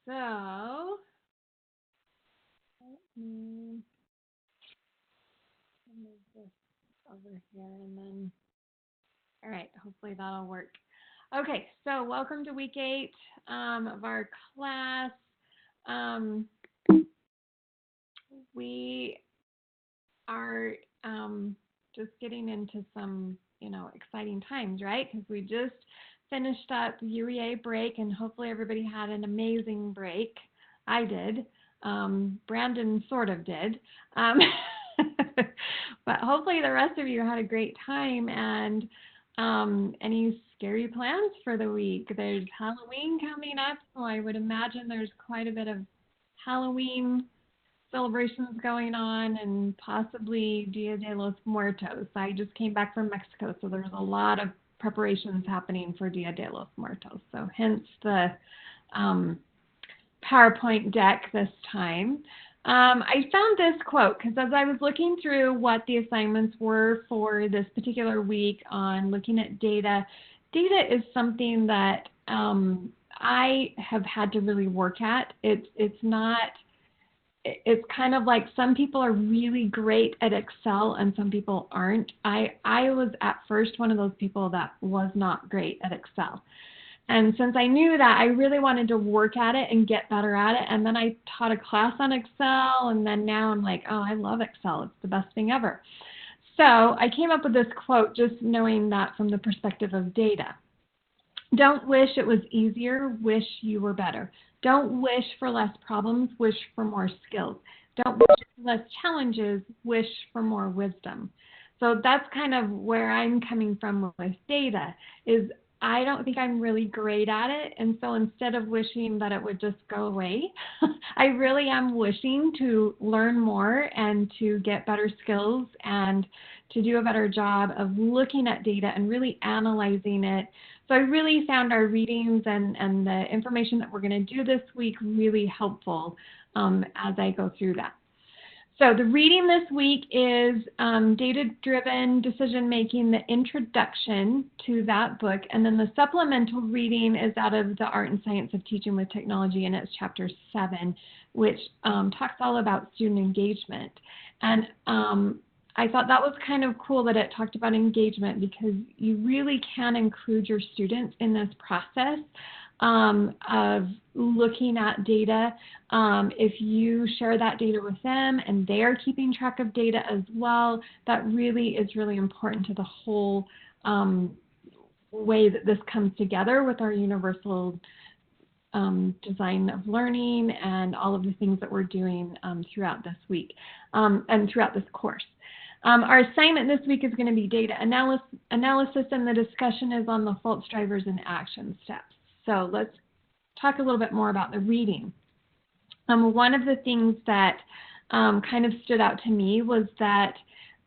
So let me move this over here and then, all right, hopefully that'll work. Okay, so welcome to week 8 of our class. We are just getting into some, exciting times, right? Because we just finished up UEA break, and hopefully everybody had an amazing break. I did. Brandon sort of did. But hopefully the rest of you had a great time. And any scary plans for the week? There's Halloween coming up, so I would imagine there's quite a bit of Halloween celebrations going on, and possibly Dia de los Muertos. I just came back from Mexico, so there's a lot of preparations happening for Dia de los Muertos. So hence the PowerPoint deck this time. I found this quote because as I was looking through what the assignments were for this particular week on looking at data is something that I have had to really work at. It's kind of like some people are really great at Excel and some people aren't. I was at first one of those people that was not great at Excel. And since I knew that, I really wanted to work at it and get better at it. And then I taught a class on Excel, and then now I'm like, oh, I love Excel. It's the best thing ever. So I came up with this quote just knowing that from the perspective of data. Don't wish it was easier, wish you were better. Don't wish for less problems, wish for more skills. Don't wish for less challenges, wish for more wisdom. So that's kind of where I'm coming from with data, is I don't think I'm really great at it. And so instead of wishing that it would just go away, I really am wishing to learn more and to get better skills and to do a better job of looking at data and really analyzing it. So I really found our readings and the information that we're going to do this week really helpful as I go through that. So the reading this week is Data-Driven Decision-Making, the introduction to that book. And then the supplemental reading is out of The Art and Science of Teaching with Technology, and it's chapter 7, which talks all about student engagement. And I thought that was kind of cool that it talked about engagement, because you really can include your students in this process of looking at data. If you share that data with them and they're keeping track of data as well, that really is really important to the whole way that this comes together with our universal design of learning and all of the things that we're doing throughout this week and throughout this course. Our assignment this week is going to be data analysis, and the discussion is on the faults, drivers, and action steps. So let's talk a little bit more about the reading. One of the things that kind of stood out to me was that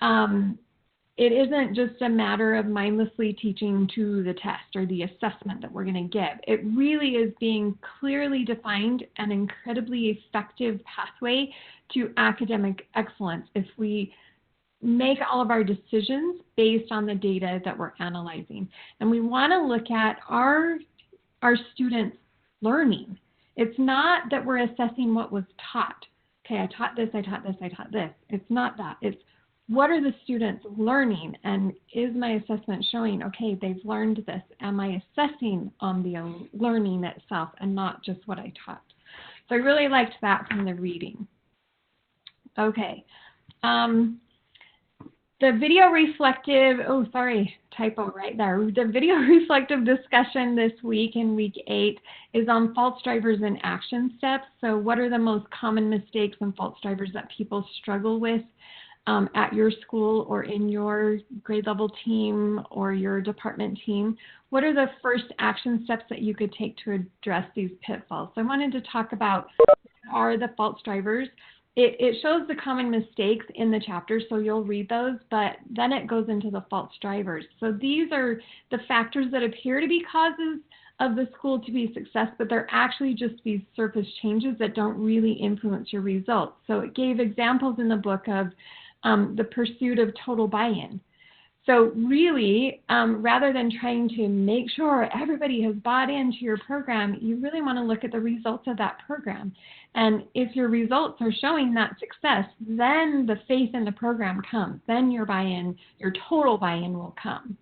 it isn't just a matter of mindlessly teaching to the test or the assessment that we're going to give. It really is being clearly defined an incredibly effective pathway to academic excellence if we make all of our decisions based on the data that we're analyzing. And we want to look at our students' learning. It's not that we're assessing what was taught. Okay, I taught this, I taught this, I taught this. It's not that. It's what are the students learning, and is my assessment showing, okay, they've learned this. Am I assessing on the learning itself and not just what I taught? So I really liked that from the reading. Okay. The video reflective, oh, sorry, typo right there. The video reflective discussion this week in week 8 is on faults, drivers, and action steps. So what are the most common mistakes and faults, drivers that people struggle with at your school or in your grade level team or your department team? What are the first action steps that you could take to address these pitfalls? So I wanted to talk about what are the faults, drivers. It shows the common mistakes in the chapter, so you'll read those, but then it goes into the faults, drivers. So these are the factors that appear to be causes of the school to be success, but they're actually just these surface changes that don't really influence your results. So it gave examples in the book of the pursuit of total buy-in. So really, rather than trying to make sure everybody has bought into your program, you really want to look at the results of that program. And if your results are showing that success, then the faith in the program comes. Then your buy-in, your total buy-in will come.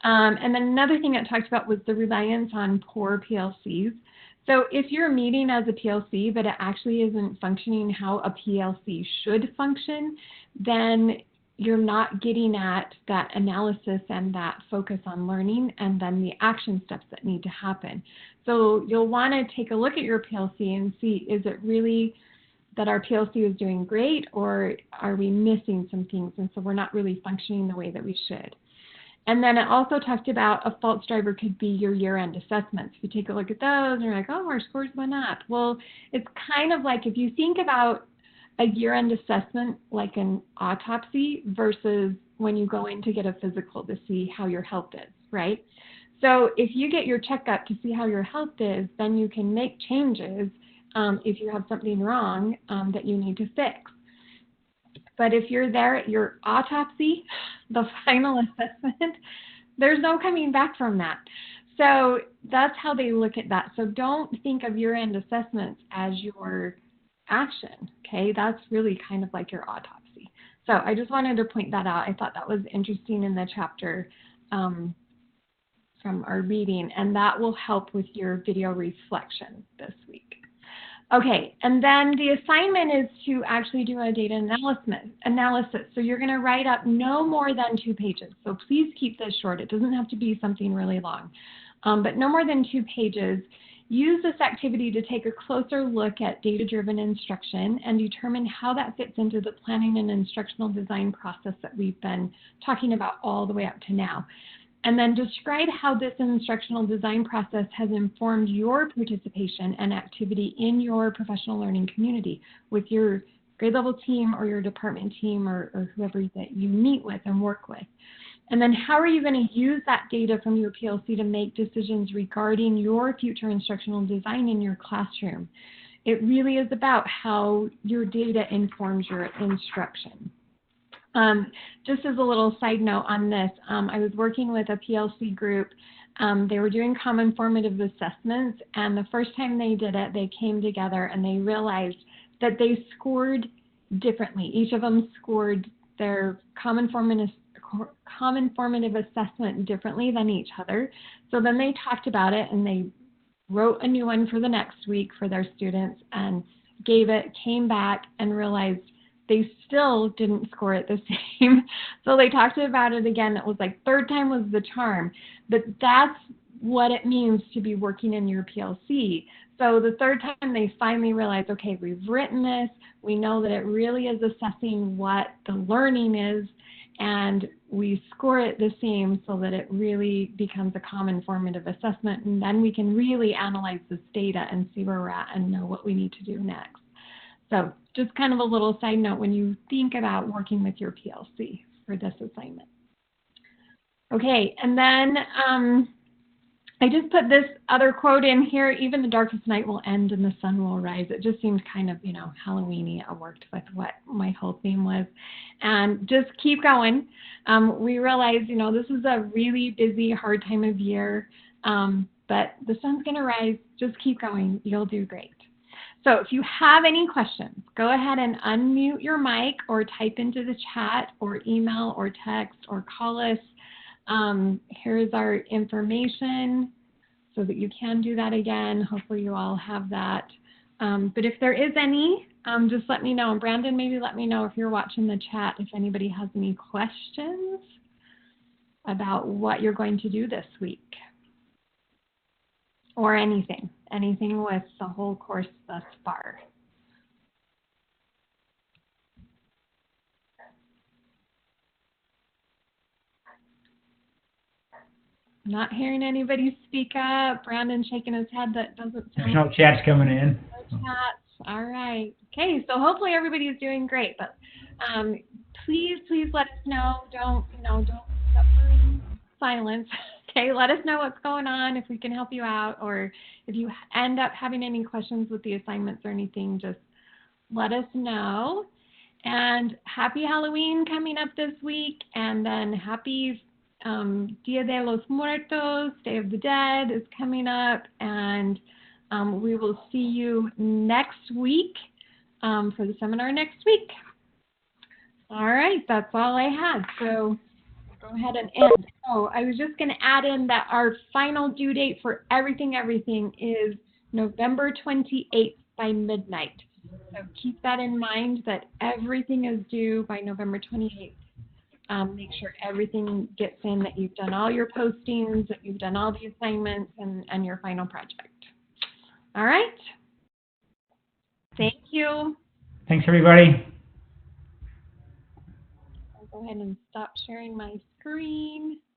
And then another thing it talked about was the reliance on poor PLCs. So if you're meeting as a PLC, but it actually isn't functioning how a PLC should function, then you're not getting at that analysis and that focus on learning and then the action steps that need to happen. So you'll want to take a look at your PLC and see, is it really that our PLC is doing great, or are we missing some things? And so we're not really functioning the way that we should. And then it also talked about a false driver could be your year-end assessments. If you take a look at those and you're like, oh, our scores went up. Well, it's kind of like if you think about a year-end assessment like an autopsy versus when you go in to get a physical to see how your health is, right? So if you get your checkup to see how your health is, then you can make changes if you have something wrong that you need to fix. But if you're there at your autopsy, the final assessment, there's no coming back from that. So that's how they look at that. So don't think of year-end assessments as your action, okay? That's really kind of like your autopsy. So I just wanted to point that out. I thought that was interesting in the chapter from our reading, and that will help with your video reflection this week. Okay, and then the assignment is to actually do a data analysis. So you're going to write up no more than 2 pages. So please keep this short. It doesn't have to be something really long, but no more than 2 pages. Use this activity to take a closer look at data-driven instruction and determine how that fits into the planning and instructional design process that we've been talking about all the way up to now. And then describe how this instructional design process has informed your participation and activity in your professional learning community with your grade level team or your department team or whoever that you meet with and work with. And then how are you going to use that data from your PLC to make decisions regarding your future instructional design in your classroom? It really is about how your data informs your instruction. Just as a little side note on this, I was working with a PLC group. They were doing common formative assessments, and the first time they did it, they came together and they realized that they scored differently. Each of them scored their common formative assessment differently than each other. So then they talked about it and they wrote a new one for the next week for their students and gave it, came back and realized they still didn't score it the same. So they talked about it again. It was like third time was the charm. But that's what it means to be working in your PLC. So the third time they finally realized, okay, we've written this. We know that it really is assessing what the learning is, and we score it the same so that it really becomes a common formative assessment. And then we can really analyze this data and see where we're at and know what we need to do next. So just kind of a little side note when you think about working with your PLC for this assignment. Okay, and then I just put this other quote in here, even the darkest night will end and the sun will rise. It just seemed kind of, Halloween-y. It worked with what my whole theme was. And just keep going. We realize, this is a really busy, hard time of year, but the sun's going to rise. Just keep going. You'll do great. So if you have any questions, go ahead and unmute your mic or type into the chat or email or text or call us. Here's our information so that you can do that again. Hopefully you all have that. But if there is any, just let me know. And Brandon, maybe let me know if you're watching the chat, if anybody has any questions about what you're going to do this week. Or anything with the whole course thus far. Not hearing anybody speak up. Brandon shaking his head. That doesn't sound. There's no chats coming in. No chats. All right. Okay. So hopefully everybody is doing great. But please let us know. Don't suffer in silence. Okay, let us know what's going on, if we can help you out, or if you end up having any questions with the assignments or anything, just let us know. And happy Halloween coming up this week, and then happy Dia de los Muertos, Day of the Dead is coming up, and we will see you next week for the seminar next week. All right, that's all I had. So go ahead and end. Oh, I was just going to add in that our final due date for everything is November 28th by midnight. So keep that in mind, that everything is due by November 28th. Make sure everything gets in, that you've done all your postings, that you've done all the assignments, and your final project. All right. Thank you. Thanks, everybody. I'll go ahead and stop sharing my screen.